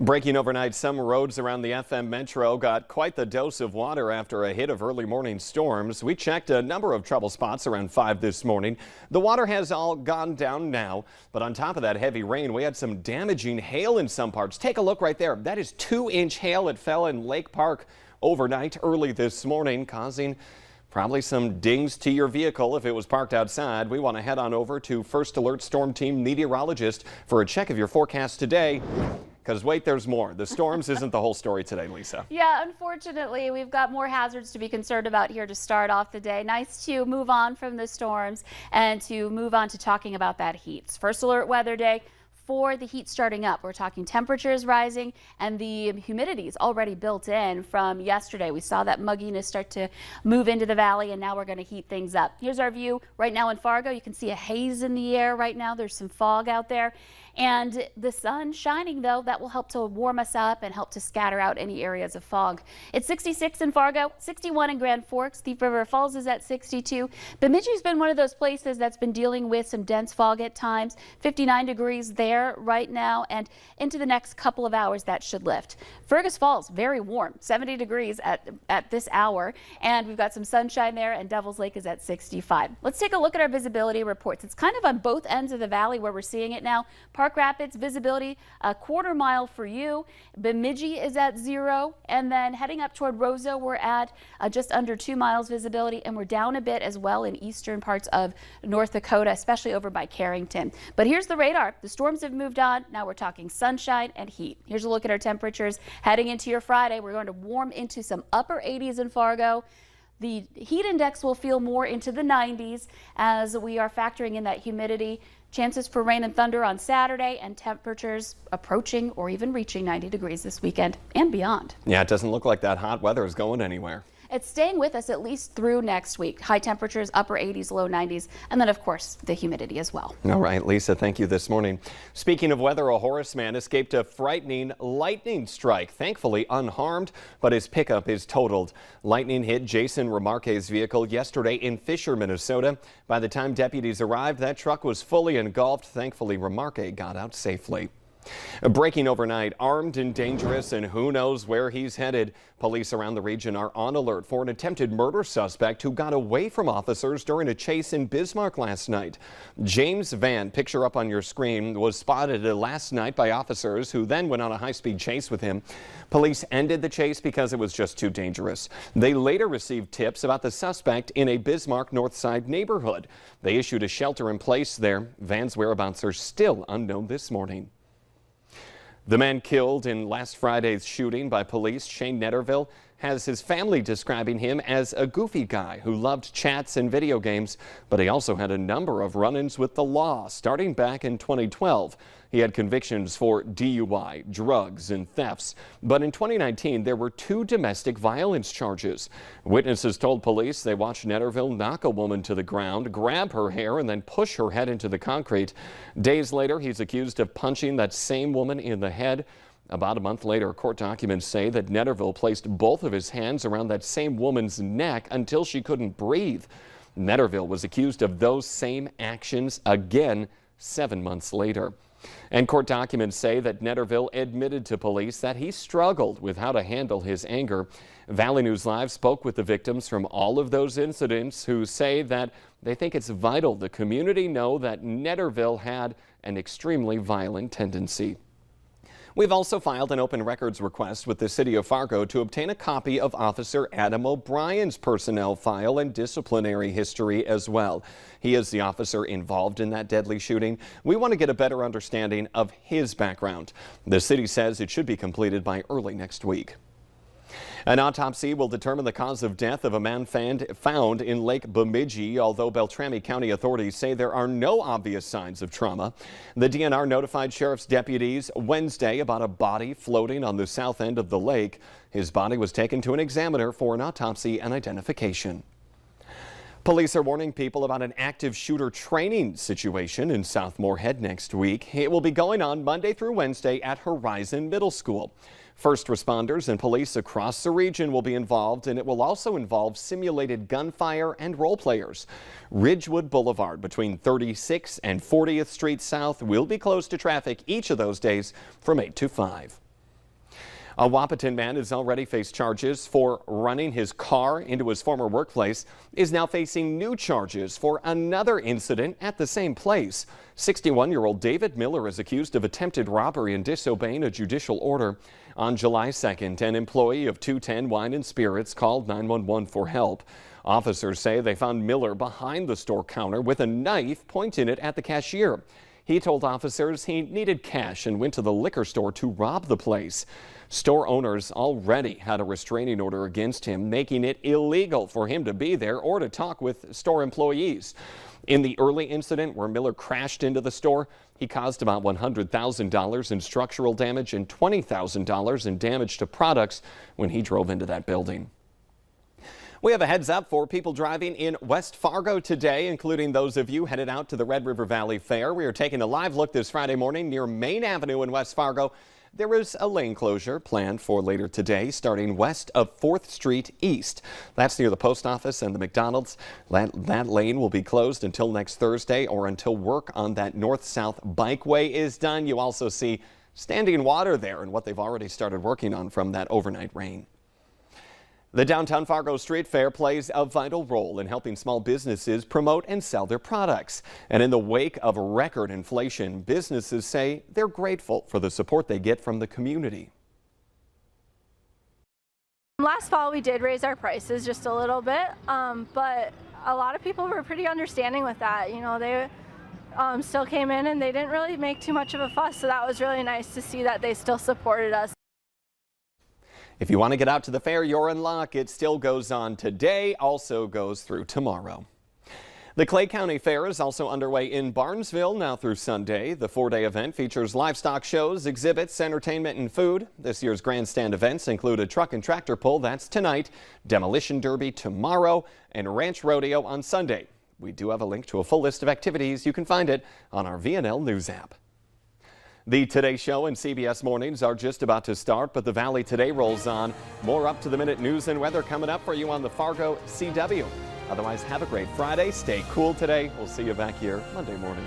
Breaking overnight, some roads around the FM Metro got quite the dose of water after a hit of early morning storms. We checked a number of trouble spots around 5 this morning. The water has all gone down now, but on top of that heavy rain, we had some damaging hail in some parts. Take a look right there. That is 2-inch hail that fell in Lake Park overnight early this morning, causing probably some dings to your vehicle if it was parked outside. We want to head on over to First Alert Storm Team meteorologist for a check of your forecast today. Because wait, there's more. The storms isn't the whole story today, Lisa. Yeah, unfortunately, we've got more hazards to be concerned about here to start off the day. Nice to move on from the storms and to move on to talking about that heat. First Alert Weather Day. For the heat starting up, we're talking temperatures rising and the humidity is already built in from yesterday. We saw that mugginess start to move into the valley, and now we're going to heat things up. Here's our view right now in Fargo. You can see a haze in the air right now. There's some fog out there, and the sun shining, though, that will help to warm us up and help to scatter out any areas of fog. It's 66 in Fargo, 61 in Grand Forks. Thief River Falls is at 62. Bemidji's been one of those places that's been dealing with some dense fog at times. 59 degrees there right now, and into the next couple of hours that should lift. Fergus Falls, very warm, 70 degrees at this hour, and we've got some sunshine there, and Devil's Lake is at 65. Let's take a look at our visibility reports. It's kind of on both ends of the valley where we're seeing it now. Park Rapids visibility a quarter mile for you. Bemidji is at 0, and then heading up toward Roseau, we're at just under 2 miles visibility, and we're down a bit as well in eastern parts of North Dakota, especially over by Carrington. But here's the radar. The storms have moved on. Now we're talking sunshine and heat. Here's a look at our temperatures heading into your Friday. We're going to warm into some upper 80s in Fargo. The heat index will feel more into the 90s as we are factoring in that humidity. Chances for rain and thunder on Saturday, and temperatures approaching or even reaching 90 degrees this weekend and beyond. Yeah, it doesn't look like that hot weather is going anywhere. It's staying with us at least through next week. High temperatures, upper 80s, low 90s, and then, of course, the humidity as well. All right, Lisa, thank you this morning. Speaking of weather, a Horace man escaped a frightening lightning strike. Thankfully unharmed, but his pickup is totaled. Lightning hit Jason Remarque's vehicle yesterday in Fisher, Minnesota. By the time deputies arrived, that truck was fully engulfed. Thankfully, Remarque got out safely. Breaking overnight, armed and dangerous, and who knows where he's headed. Police around the region are on alert for an attempted murder suspect who got away from officers during a chase in Bismarck last night. James Van, picture up on your screen, was spotted last night by officers who then went on a high-speed chase with him. Police ended the chase because it was just too dangerous. They later received tips about the suspect in a Bismarck North Side neighborhood. They issued a shelter in place there. Van's whereabouts are still unknown this morning. The man killed in last Friday's shooting by police, Shane Netterville, has his family describing him as a goofy guy who loved chats and video games, but he also had a number of run-ins with the law starting back in 2012. He had convictions for DUI, drugs, and thefts, but in 2019 there were 2 domestic violence charges. Witnesses told police they watched Netterville knock a woman to the ground, grab her hair, and then push her head into the concrete. Days later, he's accused of punching that same woman in the head. About a month later, court documents say that Netterville placed both of his hands around that same woman's neck until she couldn't breathe. Netterville was accused of those same actions again 7 months later. And court documents say that Netterville admitted to police that he struggled with how to handle his anger. Valley News Live spoke with the victims from all of those incidents who say that they think it's vital the community know that Netterville had an extremely violent tendency. We've also filed an open records request with the city of Fargo to obtain a copy of Officer Adam O'Brien's personnel file and disciplinary history as well. He is the officer involved in that deadly shooting. We want to get a better understanding of his background. The city says it should be completed by early next week. An autopsy will determine the cause of death of a man found in Lake Bemidji, although Beltrami County authorities say there are no obvious signs of trauma. The DNR notified sheriff's deputies Wednesday about a body floating on the south end of the lake. His body was taken to an examiner for an autopsy and identification. Police are warning people about an active shooter training situation in South Moorhead next week. It will be going on Monday through Wednesday at Horizon Middle School. First responders and police across the region will be involved, and it will also involve simulated gunfire and role players. Ridgewood Boulevard between 36th and 40th Street South will be closed to traffic each of those days from 8 to 5. A Wahpeton man has already faced charges for running his car into his former workplace, is now facing new charges for another incident at the same place. 61-year-old David Miller is accused of attempted robbery and disobeying a judicial order. On July 2nd, an employee of 210 Wine and Spirits called 911 for help. Officers say they found Miller behind the store counter with a knife pointing it at the cashier. He told officers he needed cash and went to the liquor store to rob the place. Store owners already had a restraining order against him, making it illegal for him to be there or to talk with store employees. In the early incident where Miller crashed into the store, he caused about $100,000 in structural damage and $20,000 in damage to products when he drove into that building. We have a heads up for people driving in West Fargo today, including those of you headed out to the Red River Valley Fair. We are taking a live look this Friday morning near Main Avenue in West Fargo. There is a lane closure planned for later today, starting west of 4th Street East. That's near the post office and the McDonald's. That lane will be closed until next Thursday or until work on that north-south bikeway is done. You also see standing water there and what they've already started working on from that overnight rain. The Downtown Fargo Street Fair plays a vital role in helping small businesses promote and sell their products. And in the wake of record inflation, businesses say they're grateful for the support they get from the community. Last fall we did raise our prices just a little bit, but a lot of people were pretty understanding with that. You know, they still came in and they didn't really make too much of a fuss, so that was really nice to see that they still supported us. If you want to get out to the fair, you're in luck. It still goes on today, also goes through tomorrow. The Clay County Fair is also underway in Barnesville now through Sunday. The 4-day event features livestock shows, exhibits, entertainment, and food. This year's grandstand events include a truck and tractor pull, that's tonight, demolition derby tomorrow, and ranch rodeo on Sunday. We do have a link to a full list of activities. You can find it on our VNL News app. The Today Show and CBS Mornings are just about to start, but the Valley Today rolls on. More up-to-the-minute news and weather coming up for you on the Fargo CW. Otherwise, have a great Friday. Stay cool today. We'll see you back here Monday morning.